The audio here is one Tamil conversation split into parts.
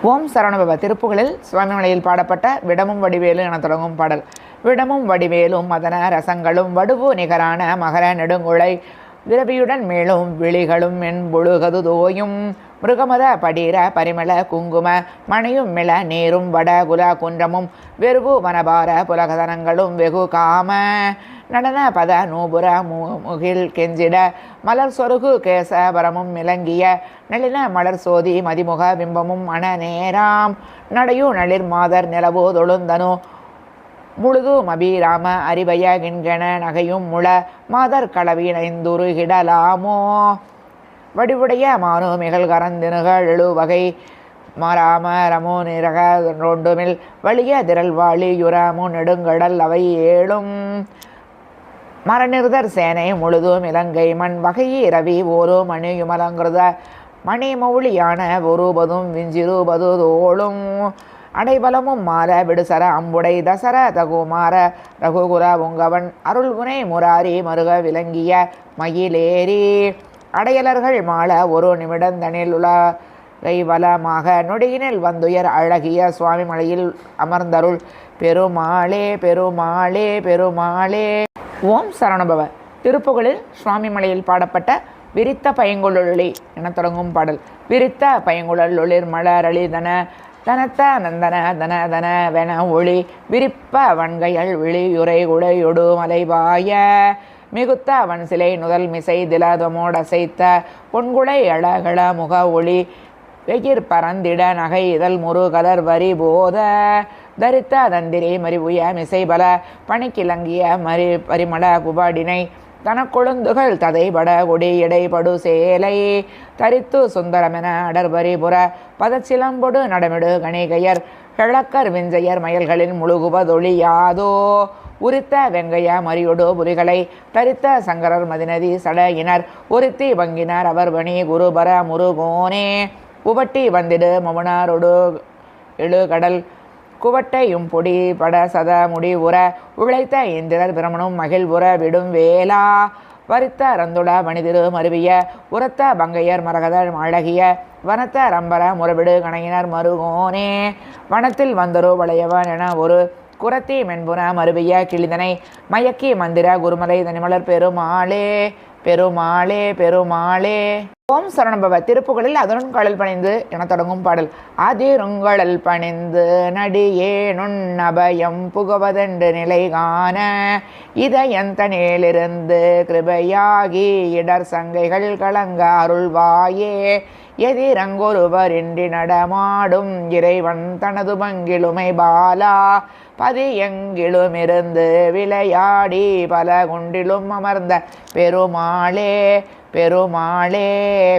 ஓம் சரவணபவ திருப்புகளில் சுவாமிமலையில் பாடப்பட்ட விடமும் வடிவேலு என தொடங்கும் பாடல். விடமும் வடிவேலும் மதன ரசங்களும் வடுவு நிகரான மகர நெடுங்குழை விரவியுடன் மேலும் விழிகளும் மென்பொழுகது தோயும் மிருகமத படிர பரிமள குங்கும மணியும் மிள நீரும் வட குல குன்றமும் வெறுவு வனபார புலகதனங்களும் வெகு காம நடன பத நூபுர முகில் கெஞ்சிட மலர் சொருகு கேசபரமும் இலங்கிய நளின மலர் சோதி மதிமுக பிம்பமும் மன நேராம் நடையு நளிர் மாதர் நிலவோ தொழுந்தனு முழுது மபிராம அறிவய கிண்கண நகையும் முள மாதர் களவினைந்துருகிடலாமோ வடிவுடைய மானு மிகழ் கரந்தினுகள் எழுவகை மாராம ரமோ நிரக ரொண்டுமில் வலிய திரள் வாழி யுரமு நெடுங்கடல் அவை ஏழும் மரநிறுதர் சேனை முழுதும் இலங்கை மண் வகை இரவி ஓரு மணியுமலங்கிருத மணிமௌளியான ஒருபதும் விஞ்சிருபது தோளும் அடைபலமும் மாற விடுசர அம்புடை தசர தகுமார ரகுகுல உங்கவன் அருள்குனை முராரி மருக விளங்கிய மயிலேறி அடையலர்கள் மாள ஒரு நிமிடந்தனில் உலகை வளமாக நொடியினில் வந்துயர் அழகிய சுவாமி மலையில் அமர்ந்தருள் பெருமாளே பெருமாளே பெருமாளே. ஓம் சரவணபவ திருப்புகளில் சுவாமி மலையில் பாடப்பட்ட விரித்த பைங்குழலி என தொடங்கும் பாடல். விரித்த பைங்குழல் ஒளிர் மலரளி தன தனத்த நந்தன தன தன வென ஒளி விரிப்ப வன்கையல் விழியுரை உடையொடு மலைவாய மிகுத்த அவன் சிலை நுதல் மிசை திலதமோடசைத்த பொன்குளை அழகள முக ஒளி வெயிர் பரந்திட நகை இதழ் முரு கலர் வரி போத தரித்த தந்திரி மறிவுய மிசைபல பணிக்கிலங்கிய பரிமள குபாடினை தனக்கொழுந்துகள் ததைபட கொடி எடைபடு சேலை தரித்து சுந்தரமென அடர்பரிபுற பதச்சிலம்பொடு நடமிடு கணிகையர் கிழக்கர் விஞ்சையர் மயல்களின் முழுகுவதொழியாதோ உரித்த வெங்கைய மறியொடு புலிகளை தரித்த சங்கரர் மதிநதி சடையினர் உரித்தி பங்கினர் அவர் வணி குருபர முருகோனே உவட்டி வந்திடு மவுனாரொடு எழுகடல் குவட்டையும் பொடி பட சத முடி உற உழைத்த இந்திரர் பிரமனும் மகிழ்வுற விடும் வேளா வரித்த ரந்துட மனிதிரு மருவிய உரத்த பங்கையர் மரகத அழகிய வனத்த ரம்பர முறவிடு கணையினர் மருகோனே வனத்தில் வந்தரு வளையவன் என ஒரு குரத்தி மென்புன மருவிய கிளிதனை மயக்கி மந்திர குருமலை தனிமலர் பெருமாளே பெருமாளே பெருமாளே. ஓம் சரவணபவ திருப்புகளில் அதனும் கடல் பணிந்து என தொடங்கும் பாடல். அதிருங்கடல் பணிந்து நடியே நுண்ணபயம் புகுவதென்று நிலை காண இதயந்தனிலிருந்து கிருபையாகி இடர் சங்கைகள் கலங்க அருள்வாயே எதிரங்கொருவரின்றி நடமாடும் இறைவன் தனது பங்கிலுமை பாலா பதியெங்கிலுமிருந்து விளையாடி பல குண்டிலும் அமர்ந்த பெருமாளே பெருமாளே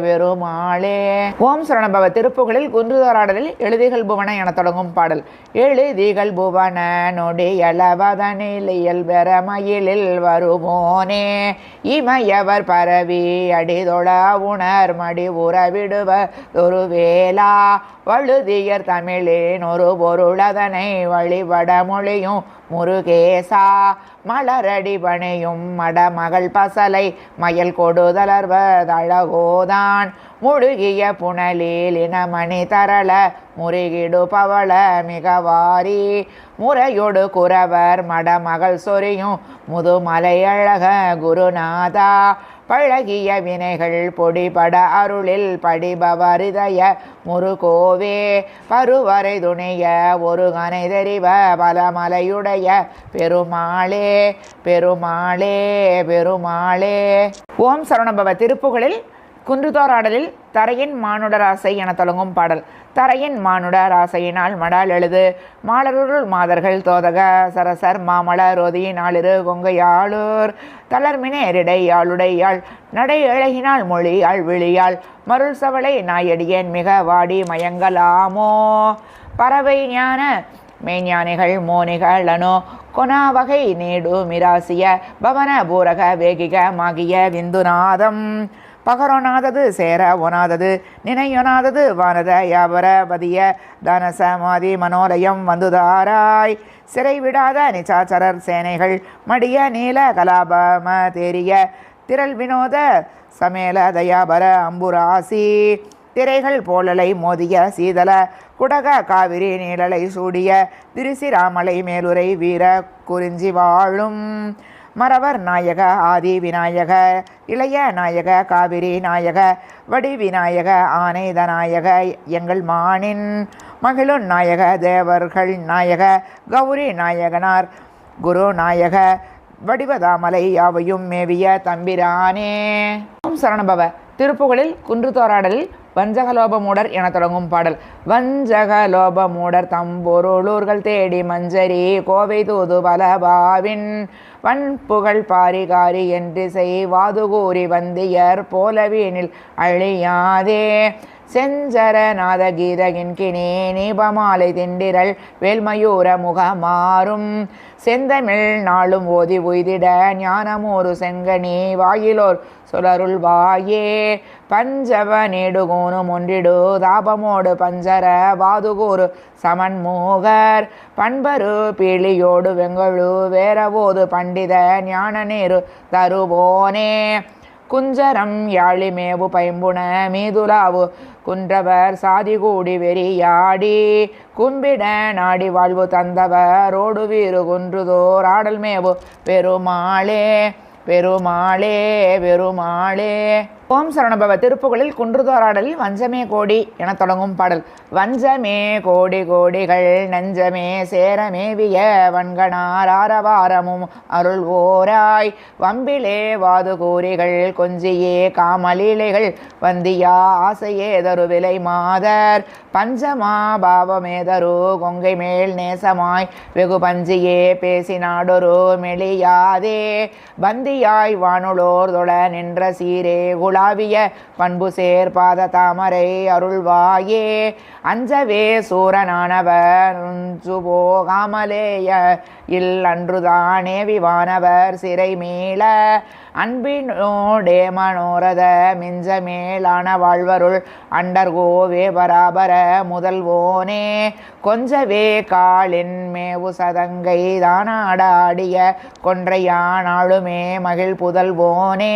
பெருமாளே. ஓம் சரவணபவ திருப்புகளில் குன்றுதோராடலில் எழுதிகள் புவன என தொடங்கும் பாடல். எழுதிகள் புவன நொடியளவதனில் பெறமயிலில் வருவோனே இமையவர் பரவி அடிதொழ உணர் மடி உறவிடுவதொரு வேளா வழுதியர் தமிழின் ஒரு பொருளதனை வழிபட மொழியும் முருகேசா மலரடி பணியும் மடமகள் பசலை மயல் கொடுதலர்வதழகோதான் முழுகிய புனலில் இனமணி தரள முருகிடு பவள மிகவாரி முறையொடு குறவர் மடமகள் சொரியும் முதுமலை அழக குருநாதா பழகிய வினைகள் பொடிபட அருளில் படிபவரிதய முருகோவே பருவரை துணைய ஒரு கனை தெரிவ பலமலையுடைய பெருமாளே பெருமாளே பெருமாளே. ஓம் சரவணபவ திருப்புகளில் குன்றுதோராடலில் தரையின் மானுடராசை என தொடங்கும் பாடல். தரையின் மானுடராசையினால் மடால் எழுது மாலருள் மாதர்கள் தோதக சரசர் மாமல ரோதி நாளிரு கொங்கையாளூர் தளர்மினேரிடை யாழுடையாள் நடை அழகினால் மொழி விழியாள் மருள் சவளை நாயடியேன் மிக வாடி மயங்கலாமோ பறவை ஞான மெய்ஞானிகள் மோனிகள் அனோ கொனா வகை நீடு மிராசிய பவன பூரக வேகிக மாகிய விந்துநாதம் பகரொனாதது சேர ஒனாதது நினையொனாதது வானத யாவர பதிய தனசமாதி மனோலயம் வந்துதாராய் சிறை விடாத நிச்சாச்சரர் சேனைகள் மடிய நீல கலாபம தேரிய திரள் வினோத சமேல தயாபர அம்புராசி திரைகள் போலலை மோதிய சீதல குடக காவிரி நீழலை சூடிய திருசிராமலை மேலுரை வீர குறிஞ்சி வாழும் மறவர் நாயக ஆதி விநாயக இளைய நாயக காவிரி நாயக வடி விநாயக ஆனைத நாயக எங்கள் மானின் மகிழுன் நாயக தேவர்கள் நாயக கௌரி நாயகனார் குரு நாயக வடிவதாமலை யாவையும் மேவிய தம்பிரானே. ஓம் சரணபவ. திருப்புகழில் குன்றுதோராடலில் வஞ்சகலோபமூடர் என தொடங்கும் பாடல். வஞ்சகலோபமூடர் தம்பொருளூர்கள் தேடி மஞ்சரி கோவை தூது பலபாவின் வன்புகழ் பாரிகாரி என்று செய்வாது கூறி வந்தியர் போலவீனில் அழியாதே செஞ்சரநாத கீதகின்கினே நீபமாலை திண்டிரல் வேல்மயூர முகமாறும் செந்தமிழ் நாளும் ஓதி உய்திட ஞானமூறு செங்கனி வாயிலோர் சுழருள் வாயே பஞ்சவ நீடுகோனும் ஒன்றிடு தாபமோடு பஞ்சர வாதுகூறு சமன்மூகர் பண்பரு பீலியோடு வெங்கழு வேரவோது பண்டித ஞான நீரு தருவோனே குஞ்சரம் யாழிமேவு பைம்புன மீதுலாவு குன்றவர் சாதி கூடி வெறியாடி கும்பிட நாடி வாழ்வு தந்தவர் ஓடு வீறு குன்றுதோர் ஆடல் மேவு பெருமாளே பெருமாளே பெருமாளே. ஓம் சரணபவ. திருப்புகழில் குன்றுதோராடலில் வஞ்சமே கோடி என தொடங்கும் பாடல். வஞ்சமே கோடி கோடிகள் நெஞ்சமே சேரமேவிய வன்கணார் ஆரவாரமும் அருள் ஓராய் வம்பிலே வாது கூறிகள் கொஞ்சியே காமலீலைகள் வந்தியா ஆசையேதரு விலை மாதர் பஞ்சமா பாவமேதரு கொங்கை மேல் நேசமாய் வெகு பஞ்சியே பேசினாடொரு மெளியாதே பந்தியாய் வானுளோர் தொழ நின்ற சீரே குலாவிய பண்பு சேர் பாத தாமரை அருள்வாயே அஞ்சவே சூரனானவர் போகாமலேய இல் அன்றுதானே விவானவர் சிறை மீள அன்பினோடே மனோரத மிஞ்ச மேலான வாழ்வருள் அண்டர்கோவே பராபர முதல்வோனே கொஞ்சவே காலின் மேவு சதங்கை தானாடாடிய கொன்றையானாளுமே மகிழ் புதல்வோனே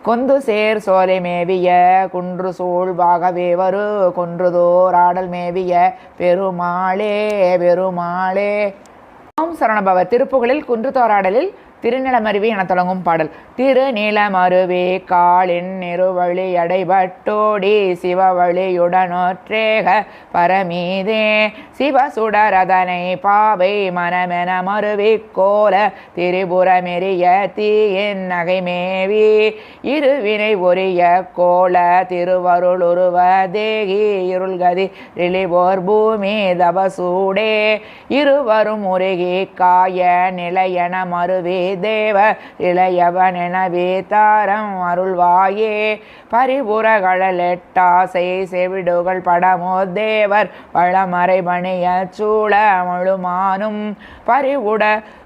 கொந்து சேர் சோலை மேவிய குன்று சூழ் பாகவே வரு குன்றுதோர் ஆடல் மேவிய பெருமாளே பெருமாளே. ஓம் சரணபவ. திருப்புகழில் குன்றுதோராடலில் திருநிலமருவி என தொடங்கும் பாடல். திருநிலமருவி காலின் நிறுவழி அடைபட்டோடி சிவவழியுடனொற்றேக பரமீதே சிவசுடரதனை பாவை மனமென மருவி கோல திரிபுரமெரிய தீயின் நகைமேவி இருவினை ஒரிய கோல திருவருளுருவ தேகி இருள்கதி ரிளிபோர் பூமி தபசூடே இருவரும் உருகி காய நிலையன மருவி தேவ இளையவனெனவே தாரம் அருள்வாயே பரிபுறகளெட்டாசை செவிடுகள் படமோ தேவர் வளமறை பணிய சூழ முழுமானும் பரிவுட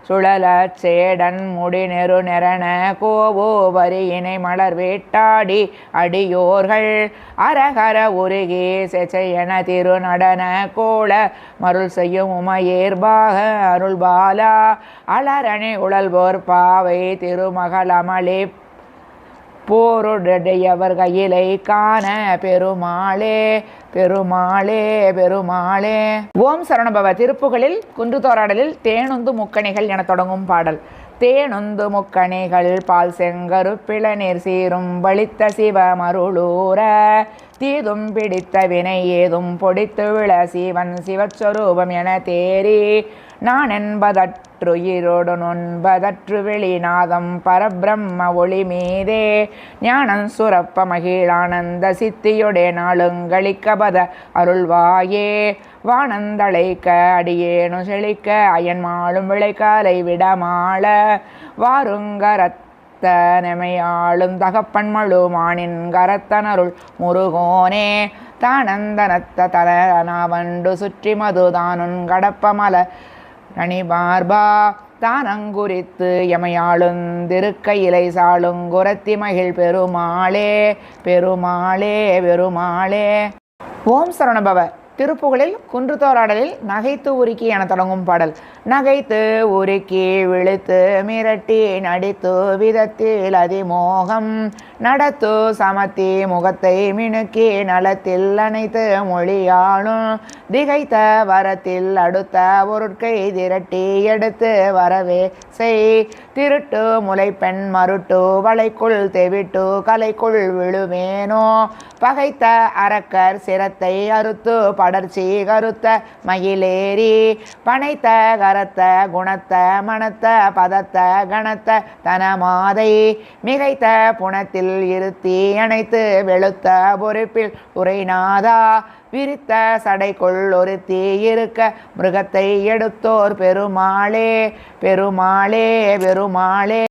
சுழல சேடன் முடி நெரு நெறன கோவோ வரியினை மலர் வேட்டாடி அடியோர்கள் அரகர உருகி செச்சையன திருநடன கோள மருள் செய்யும் உமையேர்பாக அருள்பாலா அலரணி உழல்வோர் பாவை திருமகளமளி போருடையவர் கையிலை காண பெருமாளே பெருமாளே பெருமாளே. ஓம் சரணபவ. திருப்புகழில் குன்றுதோராடலில் தேனுந்து முக்கணிகள் என தொடங்கும் பாடல். தேனுந்து முக்கணிகள் பால் செங்கரு பிளநீர் சீரும் வலித்த சிவமருளூர தீதும் பிடித்த வினை ஏதும் பொடித்து விழ சிவன் சிவஸ்வரூபம் என தேரி நான் என்பதற்றுயிரோடு நொன்பதற்று வெளிநாதம் பரபிரம்ம ஒளி மீதே ஞானம் சுரப்ப மகிழானந்த சித்தியுடே நாளுங்களிக்கபத அருள்வாயே வானந்தழைக்க அடியேனு செழிக்க அயன் மாளும் விளைக்காலை விடமாள வாருங்கரத் நெமையாளும் தகப்பன் மழுமானின் கரத்தனருள் முருகோனே தானந்தனத்த தலனாவண்டு சுற்றி மதுதானுன் கடப்பமல நணிபார்பா தானங்குறித்து எமையாளுந்திருக்கையிலை சாளுங்குரத்தி மகிழ் பெருமாளே பெருமாளே பெருமாளே. ஓம் சரணபவ. திருப்புகழில் குன்றுதோராடலில் நகைத்து உருக்கி என தொடங்கும் பாடல். நகைத்து உருக்கி விழித்து மிரட்டி நடித்து விதத்தில் அதிமோகம் நடத்து சமத்தி முகத்தை மினுக்கி நலத்தில் அனைத்து மொழியாளும் திகைத்த வரத்தில் அடுத்த பொருட்கை திரட்டி எடுத்து வரவே செய் திருட்டு முளைப்பெண் மருட்டு வளைக்குள் தெவிட்டு கலைக்குள் விழுவேனோ பகைத்த அரக்கர் சிரத்தை அறுத்து படர்ச்சி கருத்த மயிலேறி பனைத்த கரத்த குணத்த மனத்த பதத்த கணத்த தனமாதை மிகைத்த புனத்தில் இருத்தி அனைத்து வெளுத்த பொறுப்பில் உரைநாதா விரித்த சடைக்குள் ஒருத்தி இருக்க மிருகத்தை எடுத்தோர் பெருமாளே பெருமாளே பெருமாளே.